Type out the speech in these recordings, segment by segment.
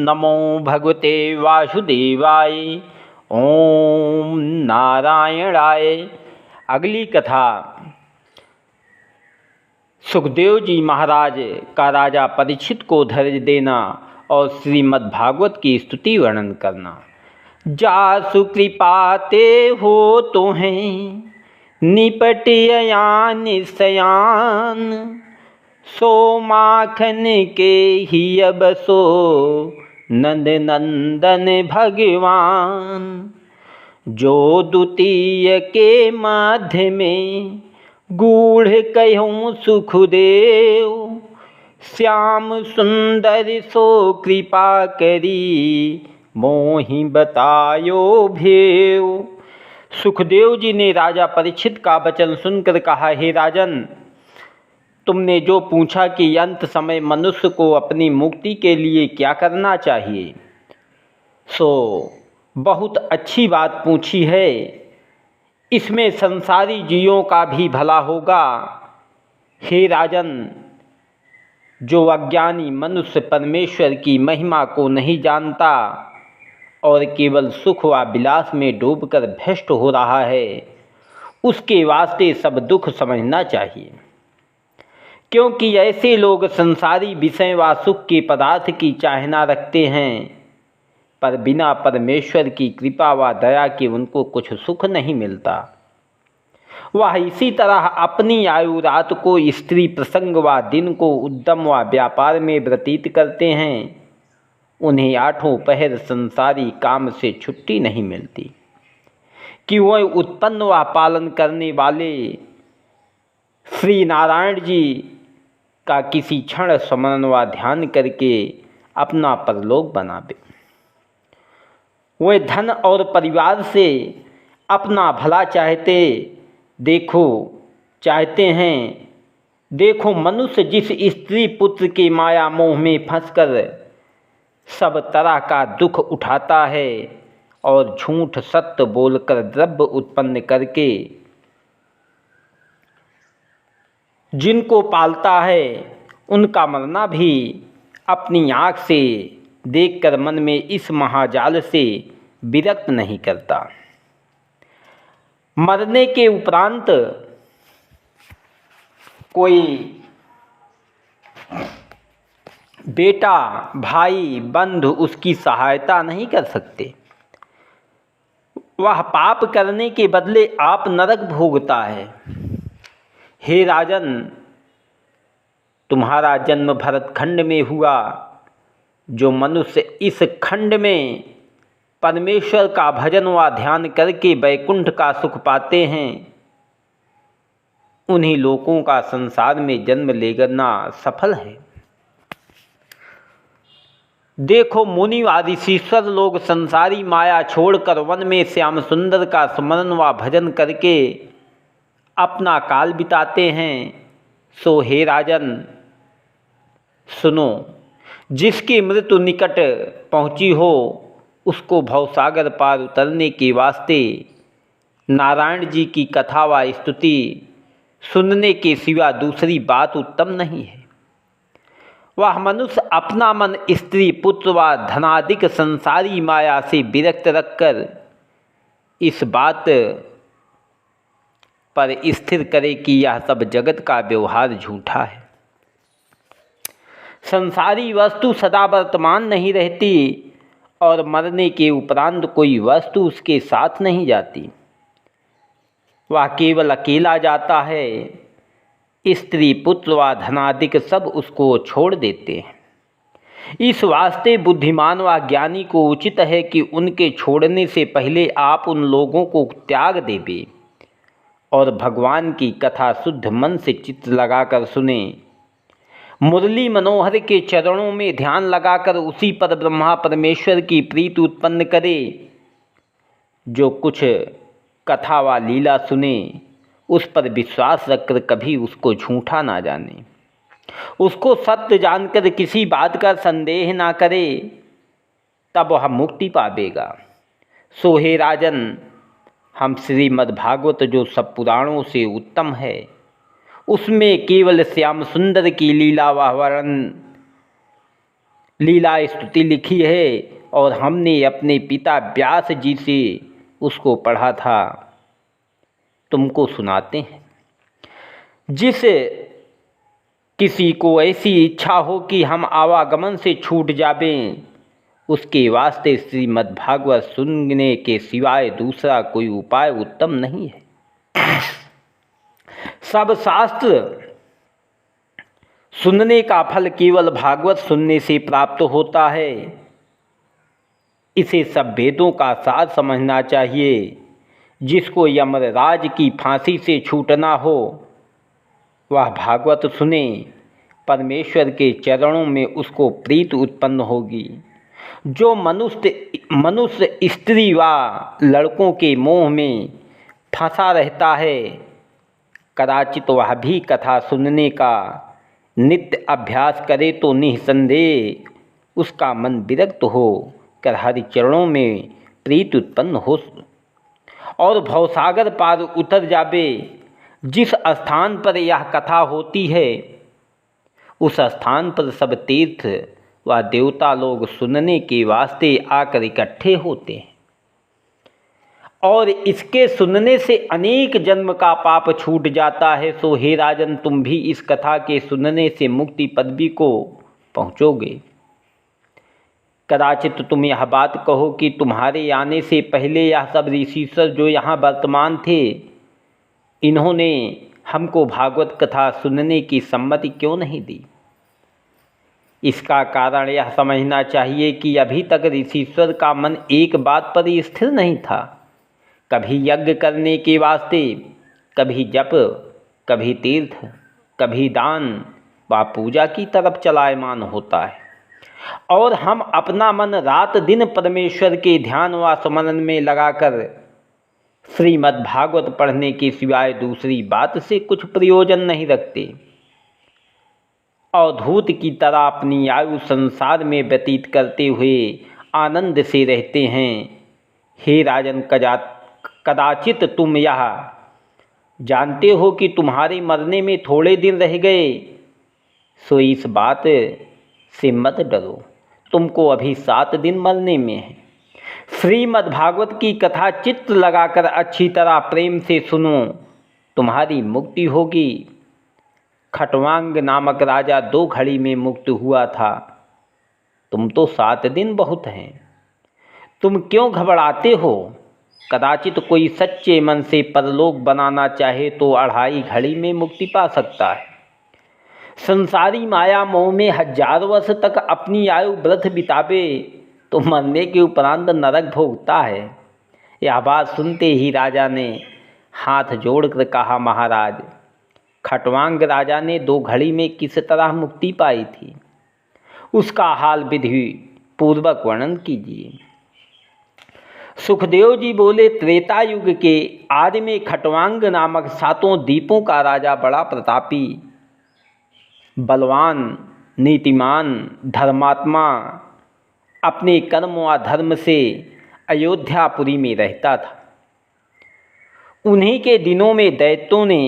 नमो भगवते वासुदेवाय। ओम नारायणाय। अगली कथा सुखदेव जी महाराज का राजा परीक्षित को धैर्य देना और श्रीमद्भागवत की स्तुति वर्णन करना। जासु कृपाते हो तो हैं निपटिया निसयान, सो माखन के ही अब सो नंद नंदन भगवान। जो द्वितीय के मध्य में गूढ़ कहूँ सुखदेव, श्याम सुंदर सो कृपा करी मोहि बतायो भेव। सुखदेव जी ने राजा परीक्षित का वचन सुनकर कहा, हे राजन, तुमने जो पूछा कि अंत समय मनुष्य को अपनी मुक्ति के लिए क्या करना चाहिए, सो बहुत अच्छी बात पूछी है। इसमें संसारी जीवों का भी भला होगा। हे राजन, जो अज्ञानी मनुष्य परमेश्वर की महिमा को नहीं जानता और केवल सुख व विलास में डूबकर भ्रष्ट हो रहा है, उसके वास्ते सब दुख समझना चाहिए। क्योंकि ऐसे लोग संसारी विषय व सुख के पदार्थ की चाहना रखते हैं, पर बिना परमेश्वर की कृपा व दया के उनको कुछ सुख नहीं मिलता। वह इसी तरह अपनी आयु रात को स्त्री प्रसंग व दिन को उद्यम व व्यापार में व्यतीत करते हैं। उन्हें आठों पहर संसारी काम से छुट्टी नहीं मिलती कि वह उत्पन्न व पालन करने वाले श्री नारायण जी का किसी क्षण स्मरण व ध्यान करके अपना परलोक बनावे। वे धन और परिवार से अपना भला चाहते हैं। देखो, मनुष्य जिस स्त्री पुत्र के माया मोह में फंसकर सब तरह का दुख उठाता है और झूठ सत्य बोलकर द्रव्य उत्पन्न करके जिनको पालता है, उनका मरना भी अपनी आँख से देखकर मन में इस महाजाल से विरक्त नहीं करता। मरने के उपरांत कोई बेटा, भाई, बंधु उसकी सहायता नहीं कर सकते। वह पाप करने के बदले आप नरक भोगता है। हे राजन, तुम्हारा जन्म भरत खंड में हुआ। जो मनुष्य इस खंड में परमेश्वर का भजन व ध्यान करके वैकुंठ का सुख पाते हैं, उन्हीं लोगों का संसार में जन्म लेना सफल है। देखो, मुनि आदि ऋषीश्वर लोग संसारी माया छोड़कर वन में श्याम सुंदर का स्मरण व भजन करके अपना काल बिताते हैं। सो हे राजन, सुनो, जिसकी मृत्यु निकट पहुँची हो, उसको भवसागर पार उतरने के वास्ते नारायण जी की कथा व स्तुति सुनने के सिवा दूसरी बात उत्तम नहीं है। वह मनुष्य अपना मन स्त्री पुत्र व धनादिक संसारी माया से विरक्त रखकर इस बात पर स्थिर करे कि यह सब जगत का व्यवहार झूठा है। संसारी वस्तु सदा वर्तमान नहीं रहती और मरने के उपरांत कोई वस्तु उसके साथ नहीं जाती। वह केवल अकेला जाता है। स्त्री पुत्र व धनादिक सब उसको छोड़ देते हैं। इस वास्ते बुद्धिमान व ज्ञानी को उचित है कि उनके छोड़ने से पहले आप उन लोगों को त्याग देवे और भगवान की कथा शुद्ध मन से चित्त लगाकर सुने। मुरली मनोहर के चरणों में ध्यान लगाकर उसी पर ब्रह्मा परमेश्वर की प्रीति उत्पन्न करे। जो कुछ कथा व लीला सुने, उस पर विश्वास रखकर कभी उसको झूठा ना जाने, उसको सत्य जानकर किसी बात का संदेह ना करे, तब वह मुक्ति पावेगा। सो हे राजन, हम श्रीमद्भागवत जो सब पुराणों से उत्तम है, उसमें केवल श्याम सुंदर की लीला व वर्णन लीला स्तुति लिखी है और हमने अपने पिता व्यास जी से उसको पढ़ा था, तुमको सुनाते हैं। जिस किसी को ऐसी इच्छा हो कि हम आवागमन से छूट जावें, उसके वास्ते श्रीमद् भागवत सुनने के सिवाय दूसरा कोई उपाय उत्तम नहीं है। सब शास्त्र सुनने का फल केवल भागवत सुनने से प्राप्त होता है। इसे सब वेदों का सार समझना चाहिए। जिसको यमराज की फांसी से छूटना हो वह भागवत सुने, परमेश्वर के चरणों में उसको प्रीति उत्पन्न होगी। जो मनुष्य स्त्री व लड़कों के मोह में फंसा रहता है, कदाचित वह भी कथा सुनने का नित्य अभ्यास करे तो निःसंदेह उसका मन विरक्त हो कर हरि चरणों में प्रीति उत्पन्न हो और भवसागर पार उतर जावे। जिस स्थान पर यह कथा होती है उस स्थान पर सब तीर्थ व देवता लोग सुनने के वास्ते आकर इकट्ठे होते हैं और इसके सुनने से अनेक जन्म का पाप छूट जाता है। सो हे राजन, तुम भी इस कथा के सुनने से मुक्ति पदवी को पहुँचोगे। कदाचित तुम यह बात कहो कि तुम्हारे आने से पहले यह सब ऋषिश्वर जो यहाँ वर्तमान थे, इन्होंने हमको भागवत कथा सुनने की सम्मति क्यों नहीं दी। इसका कारण यह समझना चाहिए कि अभी तक ऋषिश्वर का मन एक बात पर ही स्थिर नहीं था। कभी यज्ञ करने के वास्ते, कभी जप, कभी तीर्थ, कभी दान व पूजा की तरफ चलायमान होता है और हम अपना मन रात दिन परमेश्वर के ध्यान व स्मरण में लगाकर श्रीमद् भागवत पढ़ने के सिवाय दूसरी बात से कुछ प्रयोजन नहीं रखते। अवधूत की तरह अपनी आयु संसार में व्यतीत करते हुए आनंद से रहते हैं। हे राजन, कदाचित तुम यह जानते हो कि तुम्हारे मरने में थोड़े दिन रह गए, सो इस बात से मत डरो। तुमको अभी 7 दिन मरने में है। श्रीमद् भागवत की कथा चित्त लगाकर अच्छी तरह प्रेम से सुनो, तुम्हारी मुक्ति होगी। खटवांग नामक राजा 2 घड़ी में मुक्त हुआ था, तुम तो 7 दिन बहुत हैं। तुम क्यों घबराते हो? कदाचित कोई सच्चे मन से परलोक बनाना चाहे तो 2.5 घड़ी में मुक्ति पा सकता है। संसारी माया मोह में 1000 वर्ष तक अपनी आयु व्रत बितावे तो मरने के उपरांत नरक भोगता है। यह बात सुनते ही राजा ने हाथ जोड़कर कहा, महाराज, खटवांग राजा ने 2 घड़ी में किस तरह मुक्ति पाई थी, उसका हाल विधि पूर्वक वर्णन कीजिए। सुखदेव जी बोले, त्रेता युग के आदि में खटवांग नामक 7 द्वीपों का राजा बड़ा प्रतापी, बलवान, नीतिमान, धर्मात्मा, अपने कर्म व धर्म से अयोध्यापुरी में रहता था। उन्हीं के दिनों में दैत्यों ने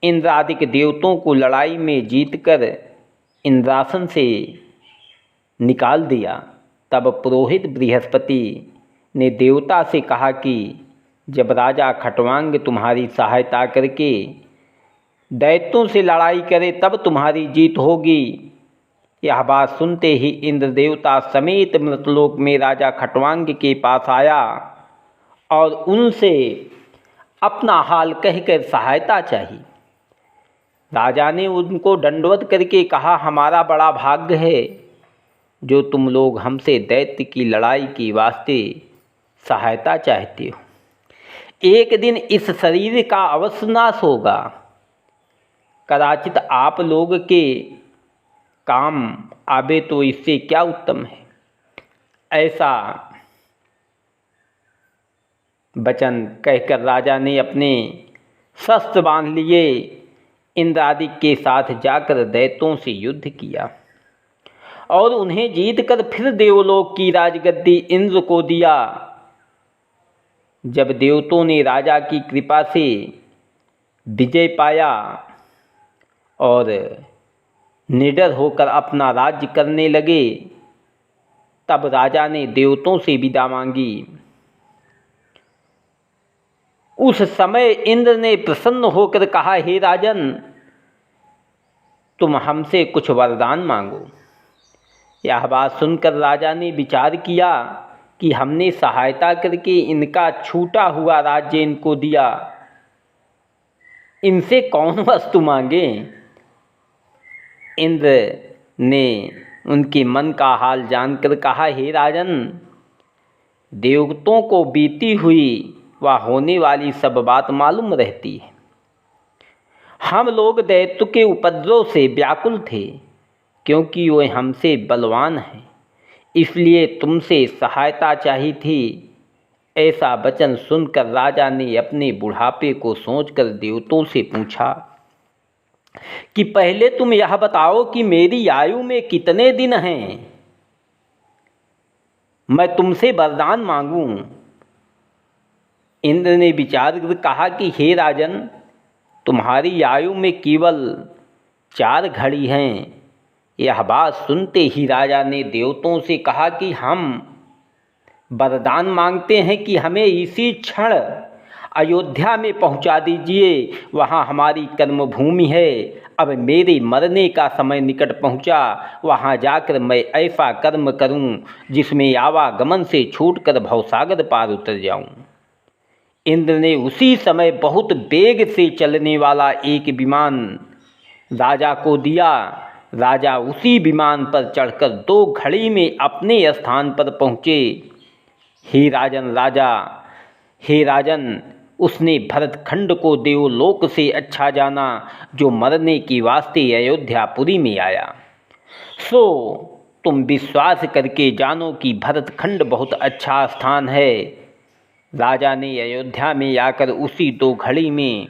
इंद्रादिक देवताओं को लड़ाई में जीतकर इंद्रासन से निकाल दिया। तब पुरोहित बृहस्पति ने देवता से कहा कि जब राजा खटवांग तुम्हारी सहायता करके दैत्यों से लड़ाई करे तब तुम्हारी जीत होगी। यह बात सुनते ही इंद्र देवता समेत मृतलोक में राजा खटवांग के पास आया और उनसे अपना हाल कहकर सहायता चाहिए। राजा ने उनको दंडवत करके कहा, हमारा बड़ा भाग्य है जो तुम लोग हमसे दैत्य की लड़ाई की वास्ते सहायता चाहते हो। एक दिन इस शरीर का अवश्य नाश होगा। कदाचित आप लोग के काम आवे तो इससे क्या उत्तम है। ऐसा वचन कहकर राजा ने अपने शस्त्र बांध लिए, इंद्रादि के साथ जाकर दैत्यों से युद्ध किया और उन्हें जीतकर फिर देवलोक की राजगद्दी इंद्र को दिया। जब देवताओं ने राजा की कृपा से विजय पाया और निडर होकर अपना राज्य करने लगे। तब राजा ने देवताओं से विदा मांगी। उस समय इंद्र ने प्रसन्न होकर कहा, हे राजन, तुम हमसे कुछ वरदान मांगो। यह बात सुनकर राजा ने विचार किया कि हमने सहायता करके इनका छूटा हुआ राज्य इनको दिया, इनसे कौन वस्तु मांगे। इंद्र ने उनके मन का हाल जानकर कहा, हे राजन, देवताओं को बीती हुई व होने वाली सब बात मालूम रहती है। हम लोग दैत्य के उपद्रव से व्याकुल थे, क्योंकि वे हमसे बलवान हैं, इसलिए तुमसे सहायता चाहिए थी। ऐसा वचन सुनकर राजा ने अपने बुढ़ापे को सोचकर देवताओं से पूछा कि पहले तुम यह बताओ कि मेरी आयु में कितने दिन हैं, मैं तुमसे वरदान मांगूं। इंद्र ने विचार कर कहा कि हे राजन, तुम्हारी आयु में केवल 4 घड़ी हैं। यह बात सुनते ही राजा ने देवताओं से कहा कि हम वरदान मांगते हैं कि हमें इसी क्षण अयोध्या में पहुंचा दीजिए। वहां हमारी कर्मभूमि है। अब मेरे मरने का समय निकट पहुंचा, वहां जाकर मैं ऐसा कर्म करूं जिसमें आवागमन से छूटकर भवसागर पार उतर जाऊं। इंद्र ने उसी समय बहुत वेग से चलने वाला एक विमान राजा को दिया। राजा उसी विमान पर चढ़कर 2 घड़ी में अपने स्थान पर पहुँचे। हे राजन, उसने भरतखंड को देवलोक से अच्छा जाना, जो मरने की वास्ते अयोध्यापुरी में आया। सो तुम विश्वास करके जानो कि भरतखंड बहुत अच्छा स्थान है। राजा ने अयोध्या में आकर उसी 2 घड़ी में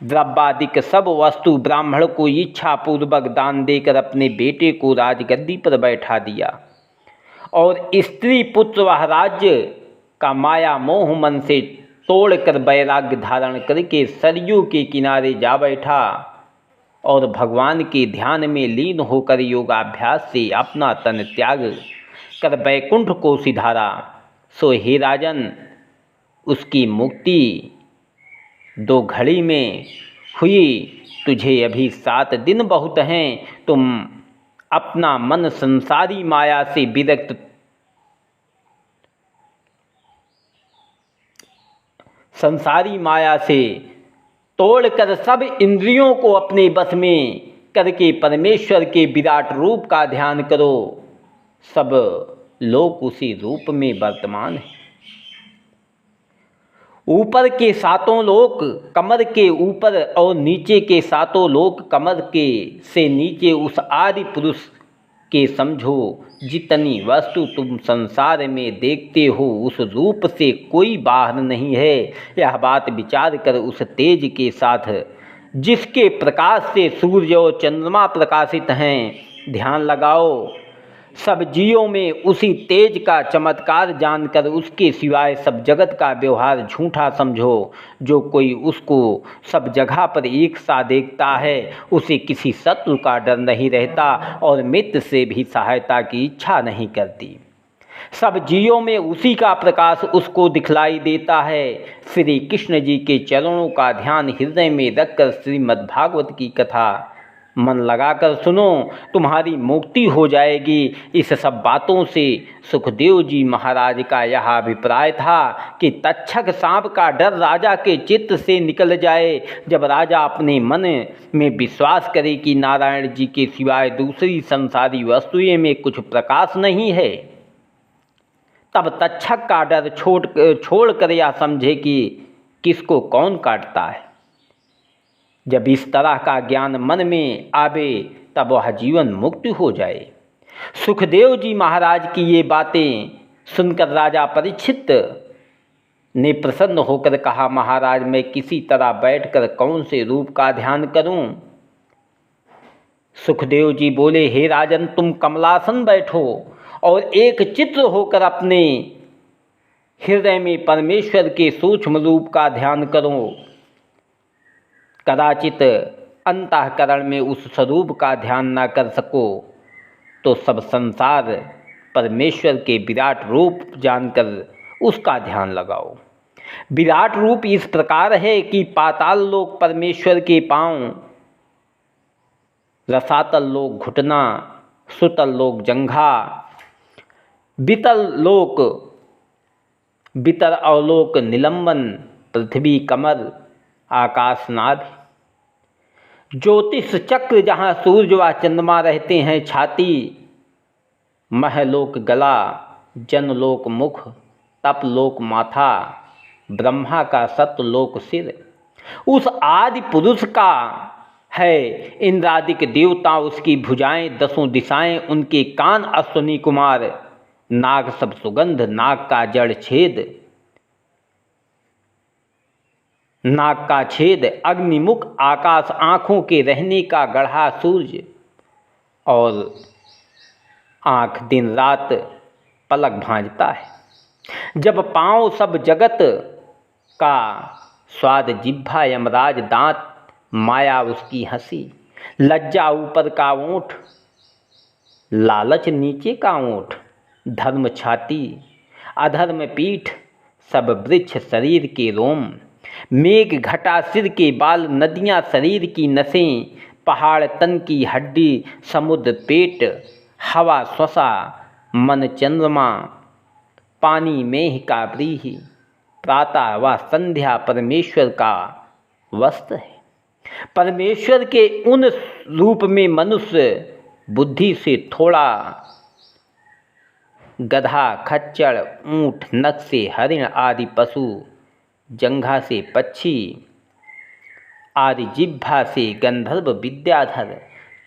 द्रव्यादिक सब वस्तु ब्राह्मण को इच्छापूर्वक दान देकर अपने बेटे को राजगद्दी पर बैठा दिया और स्त्री पुत्र व राज्य का माया मोह मन से तोड़कर वैराग्य धारण करके सरयू के किनारे जा बैठा और भगवान के ध्यान में लीन होकर योगाभ्यास से अपना तन त्याग कर वैकुंठ को सिधारा। सो हे राजन, उसकी मुक्ति 2 घड़ी में हुई। तुझे अभी 7 दिन बहुत हैं। तुम अपना मन संसारी माया से विरक्त तोड़कर सब इंद्रियों को अपने बस में करके परमेश्वर के विराट रूप का ध्यान करो। सब लोग उसी रूप में वर्तमान हैं। ऊपर के 7 लोक कमर के ऊपर और नीचे के 7 लोक कमर के से नीचे उस आदि पुरुष के समझो। जितनी वस्तु तुम संसार में देखते हो उस रूप से कोई बाहर नहीं है। यह बात विचार कर उस तेज के साथ जिसके प्रकाश से सूर्य और चंद्रमा प्रकाशित हैं ध्यान लगाओ। सब जीवों में उसी तेज का चमत्कार जानकर उसके सिवाय सब जगत का व्यवहार झूठा समझो। जो कोई उसको सब जगह पर एक सा देखता है उसे किसी शत्रु का डर नहीं रहता और मित्र से भी सहायता की इच्छा नहीं करती। सब जीवों में उसी का प्रकाश उसको दिखलाई देता है। श्री कृष्ण जी के चरणों का ध्यान हृदय में रखकर श्रीमद् भागवत की कथा मन लगाकर सुनो, तुम्हारी मुक्ति हो जाएगी। इस सब बातों से सुखदेव जी महाराज का यह अभिप्राय था कि तक्षक सांप का डर राजा के चित्त से निकल जाए। जब राजा अपने मन में विश्वास करे कि नारायण जी के सिवाय दूसरी संसारी वस्तुएं में कुछ प्रकाश नहीं है, तब तक्षक का डर छोड़कर यह समझे कि किसको कौन काटता है। जब इस तरह का ज्ञान मन में आवे तब वह जीवन मुक्त हो जाए। सुखदेव जी महाराज की ये बातें सुनकर राजा परीक्षित ने प्रसन्न होकर कहा, महाराज, मैं किसी तरह बैठकर कौन से रूप का ध्यान करूं? सुखदेव जी बोले, हे राजन, तुम कमलासन बैठो और एक चित्र होकर अपने हृदय में परमेश्वर के सूक्ष्म रूप का ध्यान करो। कदाचित अंतःकरण में उस स्वरूप का ध्यान न कर सको तो सब संसार परमेश्वर के विराट रूप जानकर उसका ध्यान लगाओ। विराट रूप इस प्रकार है कि पाताल लोक परमेश्वर के पांव, रसातल लोक घुटना, सुतल लोक जंघा, बितर अवलोक निलंबन, पृथ्वी कमर, आकाश नाभि, ज्योतिष चक्र जहाँ सूर्य व चंद्रमा रहते हैं छाती, महलोक गला, जनलोक मुख, तपलोक माथा, ब्रह्मा का सत्यलोक सिर, उस आदि पुरुष का है इंद्रादिक देवता, उसकी भुजाएं दसों दिशाएं, उनके कान अश्विनी कुमार, नाग सब सुगंध, नाग का जड़ छेद, नाग का छेद, अग्निमुख आकाश, आँखों के रहने का गढ़ा सूर्य, और आँख दिन रात पलक भांजता है। जब पाँव सब जगत का स्वाद, जिह्वा यमराज दांत, माया उसकी हंसी, लज्जा ऊपर का ओंठ, लालच नीचे का ओंठ, धर्म छाती, अधर्म पीठ, सब वृक्ष शरीर के रोम, मेघ घटा सिर के बाल, नदियाँ शरीर की नसें, पहाड़ तन की हड्डी, समुद्र पेट, हवा श्वसा, मन चंद्रमा, पानी मेह का व्रीहि, प्रातः व संध्या परमेश्वर का वस्त्र है। परमेश्वर के उन रूप में मनुष्य बुद्धि से थोड़ा, गधा, खच्चर, ऊंट, नख से हरिण आदि पशु, जंघा से पक्षी आदि, जिह्वा से गंधर्व विद्याधर,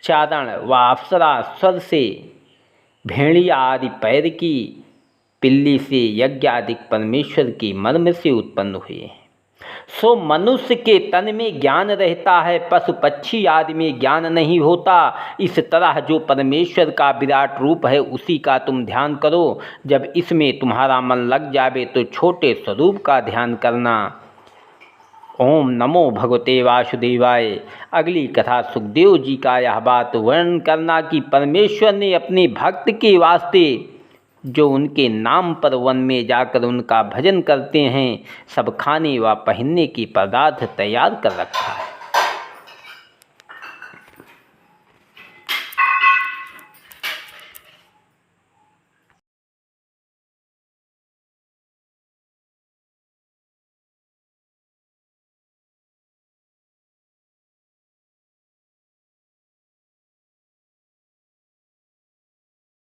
चारण व अप्सरा, स्वर से भेड़िया आदि पैर की, पिल्ली से यज्ञादिक परमेश्वर के मर्म से उत्पन्न हुए हैं। सो मनुष्य के तन में ज्ञान रहता है, पशु पक्षी आदि में ज्ञान नहीं होता। इस तरह जो परमेश्वर का विराट रूप है उसी का तुम ध्यान करो। जब इसमें तुम्हारा मन लग जावे तो छोटे स्वरूप का ध्यान करना। ओम नमो भगवते वासुदेवाय। अगली कथा सुखदेव जी का यह बात वर्णन करना कि परमेश्वर ने अपने भक्त के वास्ते जो उनके नाम पर वन में जाकर उनका भजन करते हैं, सब खाने व पहनने की पदार्थ तैयार कर रखा है।